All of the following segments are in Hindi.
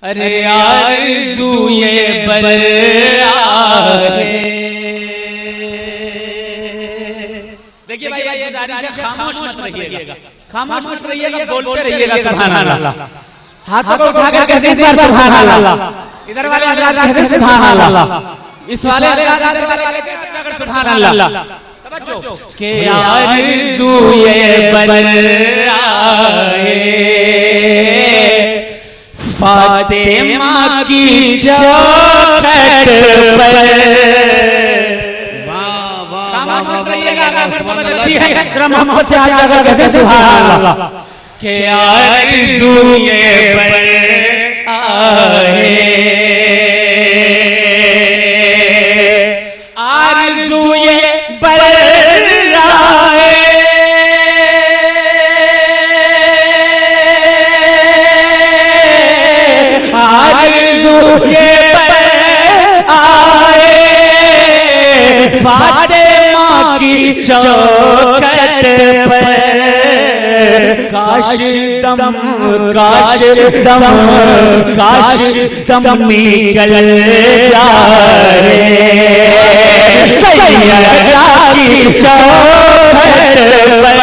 अरे आरज़ू ये बरआहे। देखिए भाई खामोश मत रहिएगा, खामोश मत रहिएगा, बोलते रहिएगा सुभान अल्लाह। हाथों को उठा के कहते एक बार सुभान अल्लाह। इधर वाले हजरात कहते सुभान अल्लाह, इस वाले हजरात कहते सुभान अल्लाह। के आरज़ू ये बरआहे, फातिमा की चौखट पर। खामोश मत रहिएगा, अगर बहुत अच्छी है जरा मोहब्बत से हाथ लगा कहते सुभान अल्लाह। के आरज़ू ये बरआहे, आरज़ू ये बरआहे, आरज़ू ये बरआहे, फातिमा की चौखट पर। काश दम काश दम काश दम निकल जाए, सैयदा की चौखट पर।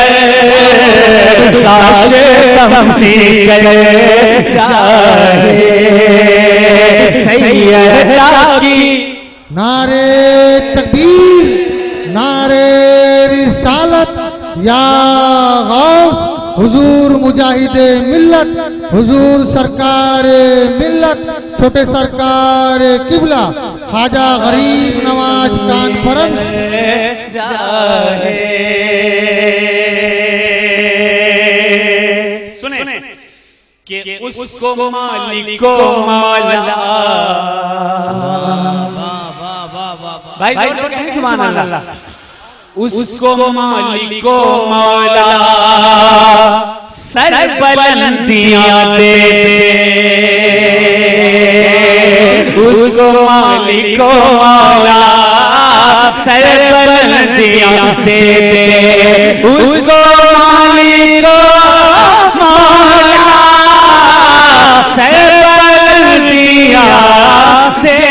काश दम निकल जाए, सैयदा की। नारे तकबीर, नारे रिसालत, या गौस हुजूर मुजाहिदे मिल्लत, हुजूर सरकार मिल्लत, छोटे सरकार किबला ख्वाजा गरीब नवाज कॉन्फ्रेंस। सुने कि उसको मालिक को मौला, भाई कहें सुभान अल्लाह। उसको मालिक को मौला सर बुलंदियां दे, उसको मालिक को मौला सर बुलंदियां दे, उसको मालिक को मौला सर बुलंदियां दे।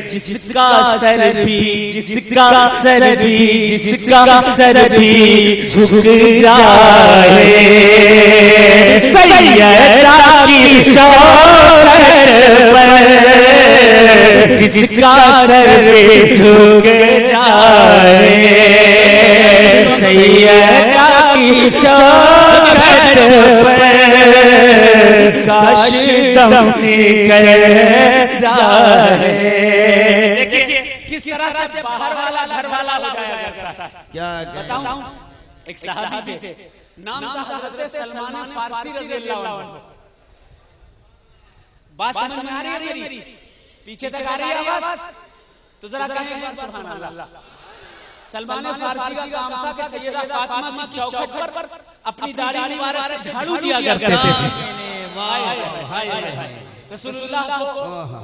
जिसका सर भी जिसका सर भी जिसका सर भी झुक जाए, सैयदा की चौखट पर। जिसका सर भी झुक जाए, सैयदा की चौखट पर। काश दम निकल जाए। देखिए किस तरह से बाहर वाला घर वाला हो जाया करता है। क्या बताऊं, एक सहाबी थे, नाम था हज़रत सलमान फारसी रज़ियल्लाहु अन्हु। बात समझ में आ रही है मेरी? पीछे तक आ रही है आवाज? तो जरा कहें एक बार सुभान अल्लाह। सलमान फारसी का काम था कि सैयदा फातिमा की चौखट पर अपनी दाढ़ी मुबारक से झाड़ू दिया करते थे। रसूलुल्लाह को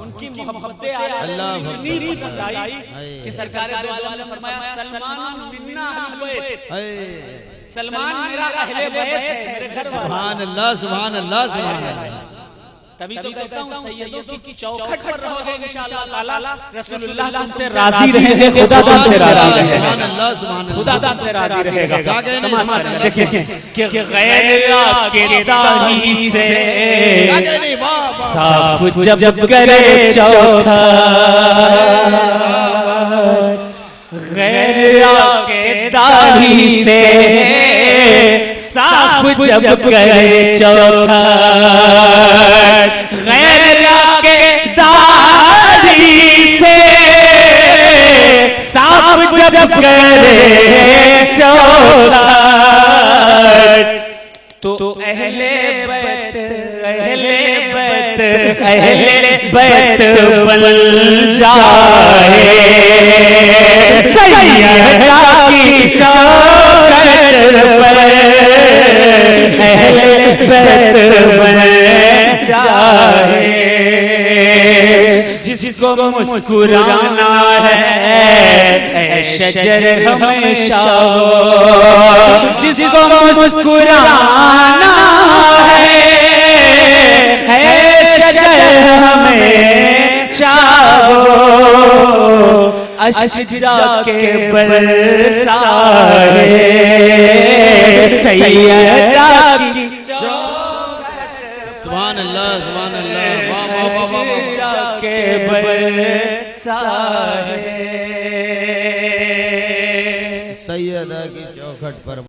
उनकी मोहब्बतें इतनी पसंद आई कि सरकार दो आलम ने फरमाया सलमान मिन्ना अहल बैत, सलमान मेरा अहले बैत है, मेरे घर वाला। सुभान अल्लाह, सुभान अल्लाह, सुभान अल्लाह। तभी तो कहता हूं सैयदों की चौखट पर रहोगे इंशाअल्लाह ताला, रसूलुल्लाह तुमसे राजी रहेंगे, खुदा तुमसे राजी रहेगा। सुभान अल्लाह, सुभान अल्लाह, खुदा तुमसे राजी रहेगा। क्या कहने? देखिए कि गैर के दाढ़ी से साफ जब करे चौखट, गैर के दाढ़ी से साफ जब करे चौखट, गैर के दाढ़ी से साफ जब करे चौखट, तो अहले बैत अहले बैत अहले बैत बन जाए, सैयदा की चौखट पर अहले बैत बन जाए। जिसको मुस्कुराना है ऐ शजर हमेशा, जिसको मुस्कुराना है अश्क जाके बरसाए सैयदा की सुभान अल्लाह सुभान अल्लाह वाह वाह वाह वाह वाह जाके बरसाए सैयदा की चौखट पर